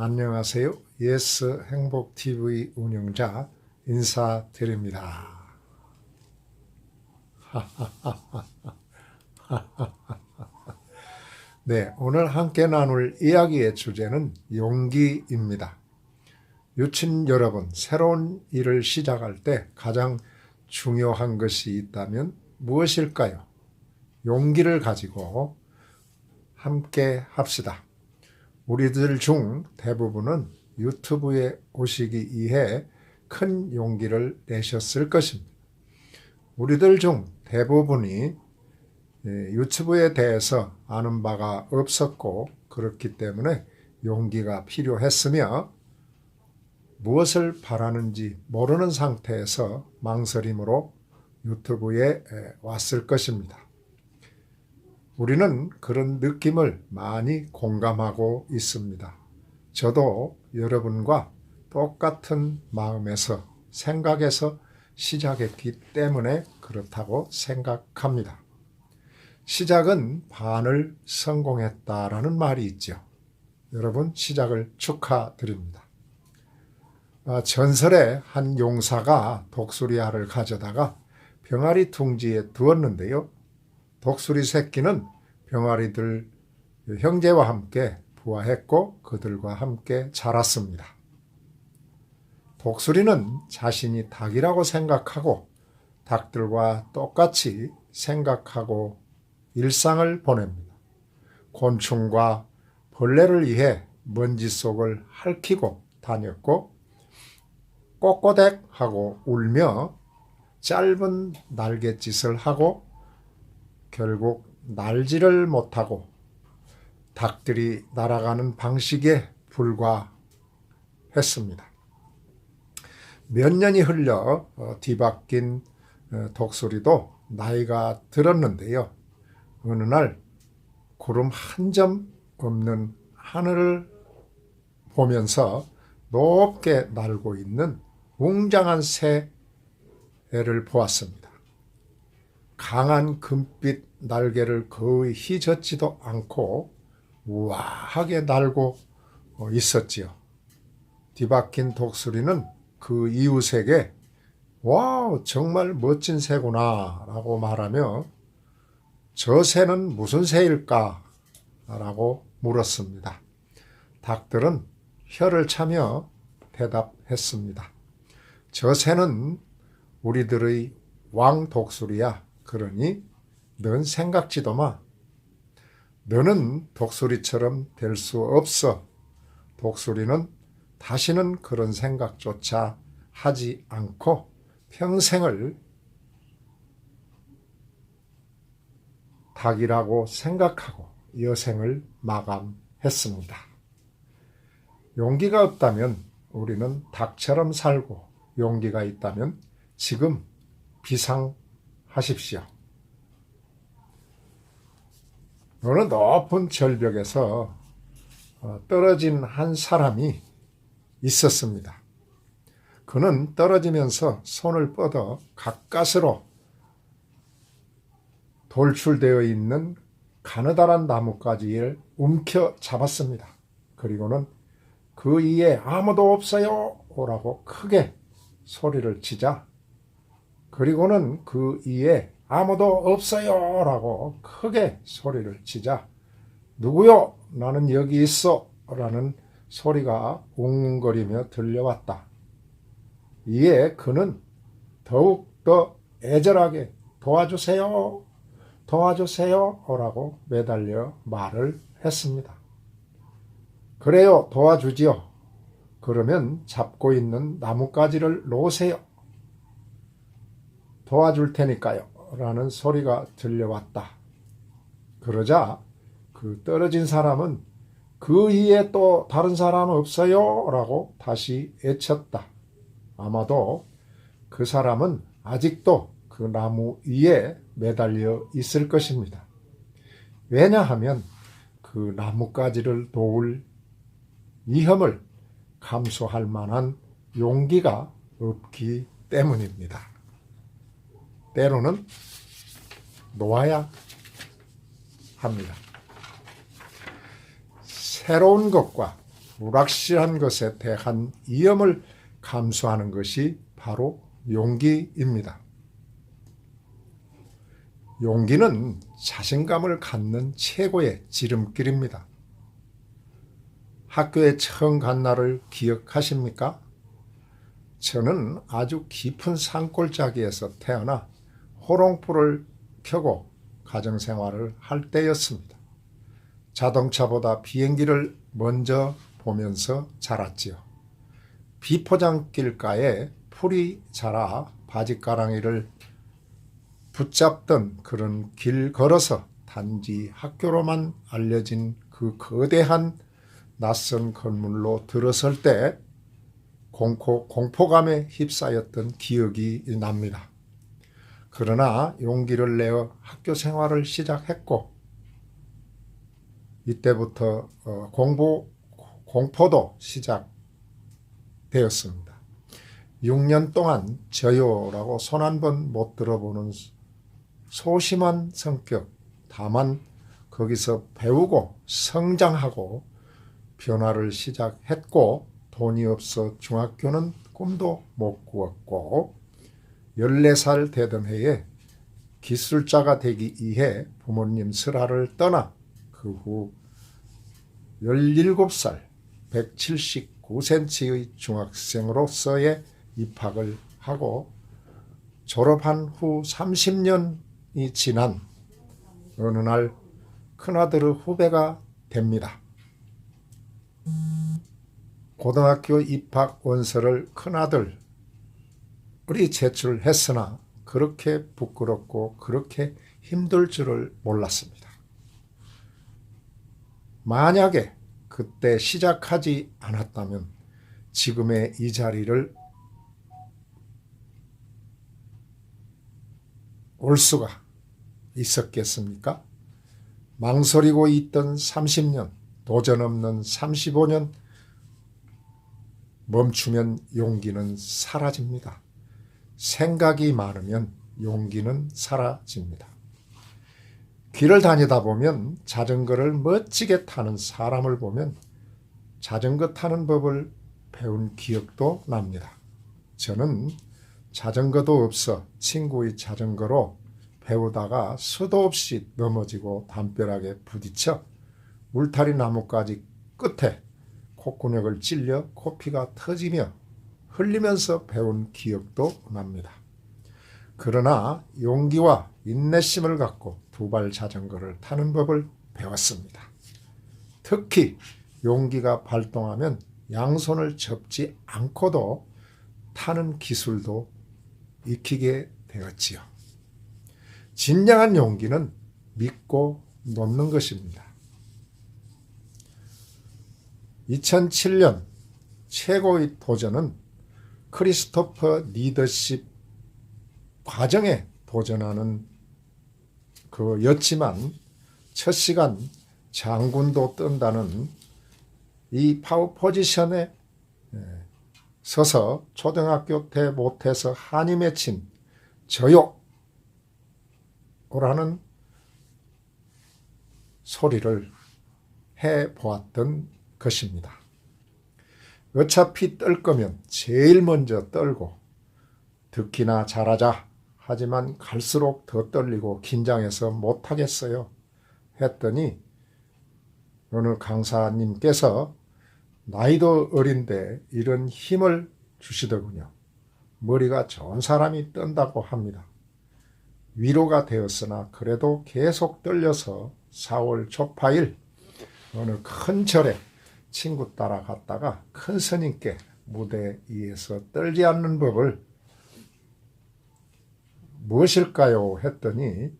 안녕하세요. 예스 행복TV 운영자 인사드립니다. 네, 오늘 함께 나눌 이야기의 주제는 용기입니다. 유친 여러분, 새로운 일을 시작할 때 가장 중요한 것이 있다면 무엇일까요? 용기를 가지고 함께 합시다. 우리들 중 대부분은 유튜브에 오시기 위해 큰 용기를 내셨을 것입니다. 우리들 중 대부분이 유튜브에 대해서 아는 바가 없었고 그렇기 때문에 용기가 필요했으며 무엇을 바라는지 모르는 상태에서 망설임으로 유튜브에 왔을 것입니다. 우리는 그런 느낌을 많이 공감하고 있습니다. 저도 여러분과 똑같은 마음에서 생각에서 시작했기 때문에 그렇다고 생각합니다. 시작은 반을 성공했다라는 말이 있죠. 여러분 시작을 축하드립니다. 전설의 한 용사가 독수리알을 가져다가 병아리 둥지에 두었는데요. 독수리 새끼는 병아리들 형제와 함께 부화했고 그들과 함께 자랐습니다. 독수리는 자신이 닭이라고 생각하고 닭들과 똑같이 생각하고 일상을 보냅니다. 곤충과 벌레를 위해 먼지 속을 핥히고 다녔고 꼬꼬댁 하고 울며 짧은 날갯짓을 하고 결국 날지를 못하고 닭들이 날아가는 방식에 불과했습니다. 몇 년이 흘려 뒤바뀐 독수리도 나이가 들었는데요. 어느 날 구름 한 점 없는 하늘을 보면서 높게 날고 있는 웅장한 새를 보았습니다. 강한 금빛 날개를 거의 휘젓지도 않고 우아하게 날고 있었지요. 뒤바뀐 독수리는 그 이웃에게 와우 정말 멋진 새구나 라고 말하며 저 새는 무슨 새일까? 라고 물었습니다. 닭들은 혀를 차며 대답했습니다. 저 새는 우리들의 왕 독수리야. 그러니 넌 생각지도 마. 너는 독수리처럼 될 수 없어. 독수리는 다시는 그런 생각조차 하지 않고 평생을 닭이라고 생각하고 여생을 마감했습니다. 용기가 없다면 우리는 닭처럼 살고 용기가 있다면 지금 비상하십시오. 어느 높은 절벽에서 떨어진 한 사람이 있었습니다. 그는 떨어지면서 손을 뻗어 가까스로 돌출되어 있는 가느다란 나뭇가지를 움켜 잡았습니다. 그리고는 그 위에 아무도 없어요 라고 크게 소리를 치자 그리고는 그 위에 아무도 없어요 라고 크게 소리를 치자 누구요? 나는 여기 있어 라는 소리가 웅웅거리며 들려왔다. 이에 그는 더욱더 애절하게 도와주세요 도와주세요 라고 매달려 말을 했습니다. 그래요 도와주지요. 그러면 잡고 있는 나뭇가지를 놓으세요. 도와줄 테니까요 라는 소리가 들려왔다. 그러자 그 떨어진 사람은 그 위에 또 다른 사람 없어요 라고 다시 외쳤다. 아마도 그 사람은 아직도 그 나무 위에 매달려 있을 것입니다. 왜냐하면 그 나뭇가지를 도울 위험을 감수할 만한 용기가 없기 때문입니다. 때로는 놓아야 합니다. 새로운 것과 불확실한 것에 대한 위험을 감수하는 것이 바로 용기입니다. 용기는 자신감을 갖는 최고의 지름길입니다. 학교에 처음 간 날을 기억하십니까? 저는 아주 깊은 산골짜기에서 태어나 호롱불을 켜고 가정생활을 할 때였습니다. 자동차보다 비행기를 먼저 보면서 자랐지요. 비포장길가에 풀이 자라 바지가랑이를 붙잡던 그런 길 걸어서 단지 학교로만 알려진 그 거대한 낯선 건물로 들어설 때 공포감에 휩싸였던 기억이 납니다. 그러나 용기를 내어 학교 생활을 시작했고 이때부터 공포도 시작되었습니다. 6년 동안 저요라고 손 한 번 못 들어보는 소심한 성격, 다만 거기서 배우고 성장하고 변화를 시작했고 돈이 없어 중학교는 꿈도 못 꾸었고 14살 되던 해에 기술자가 되기 위해 부모님 슬하를 떠나 그 후 17살 179cm의 중학생으로서의 입학을 하고 졸업한 후 30년이 지난 어느 날 큰아들의 후배가 됩니다. 고등학교 입학 원서를 큰아들이 제출했으나 그렇게 부끄럽고 그렇게 힘들 줄을 몰랐습니다. 만약에 그때 시작하지 않았다면 지금의 이 자리를 올 수가 있었겠습니까? 망설이고 있던 30년, 도전 없는 35년, 멈추면 용기는 사라집니다. 생각이 많으면 용기는 사라집니다. 길을 다니다 보면 자전거를 멋지게 타는 사람을 보면 자전거 타는 법을 배운 기억도 납니다. 저는 자전거도 없어 친구의 자전거로 배우다가 수도 없이 넘어지고 담벼락에 부딪혀 울타리 나뭇가지 끝에 콧구녕을 찔려 코피가 터지며 흘리면서 배운 기억도 납니다. 그러나 용기와 인내심을 갖고 두발 자전거를 타는 법을 배웠습니다. 특히 용기가 발동하면 양손을 접지 않고도 타는 기술도 익히게 되었지요. 진정한 용기는 믿고 놓는 것입니다. 2007년 최고의 도전은 크리스토퍼 리더십 과정에 도전하는 그였지만 첫 시간 장군도 뜬다는 이 파워 포지션에 서서 초등학교 때 못해서 한이 맺힌 저요라는 소리를 해보았던 것입니다. 어차피 떨 거면 제일 먼저 떨고 듣기나 잘하자 하지만 갈수록 더 떨리고 긴장해서 못하겠어요 했더니 어느 강사님께서 나이도 어린데 이런 힘을 주시더군요. 머리가 좋은 사람이 뜬다고 합니다. 위로가 되었으나 그래도 계속 떨려서 4월 초파일 어느 큰 절에 친구 따라 갔다가 큰 스님께 무대 위에서 떨지 않는 법을 무엇일까요? 했더니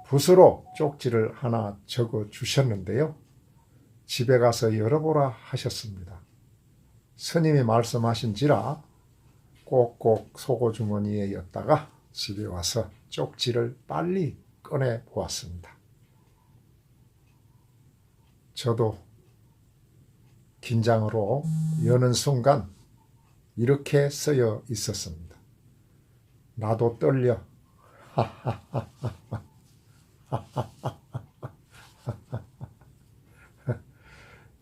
붓으로 쪽지를 하나 적어 주셨는데요. 집에 가서 열어보라 하셨습니다. 스님이 말씀하신지라 꼭꼭 속옷주머니에 였다가 집에 와서 쪽지를 빨리 꺼내 보았습니다. 저도 긴장으로 여는 순간 이렇게 쓰여 있었습니다. 나도 떨려.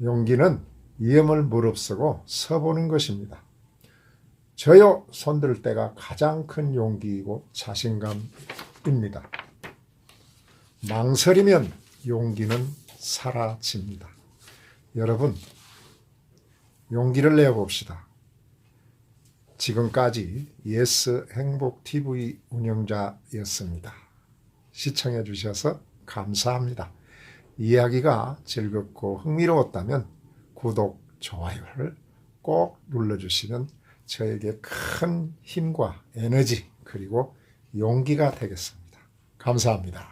용기는 위험을 무릅쓰고 서보는 것입니다. 저요 손들 때가 가장 큰 용기이고 자신감입니다. 망설이면 용기는 사라집니다. 여러분, 용기를 내어봅시다. 지금까지 예스 행복TV 운영자였습니다. 시청해 주셔서 감사합니다. 이야기가 즐겁고 흥미로웠다면 구독, 좋아요를 꼭 눌러주시면 저에게 큰 힘과 에너지 그리고 용기가 되겠습니다. 감사합니다.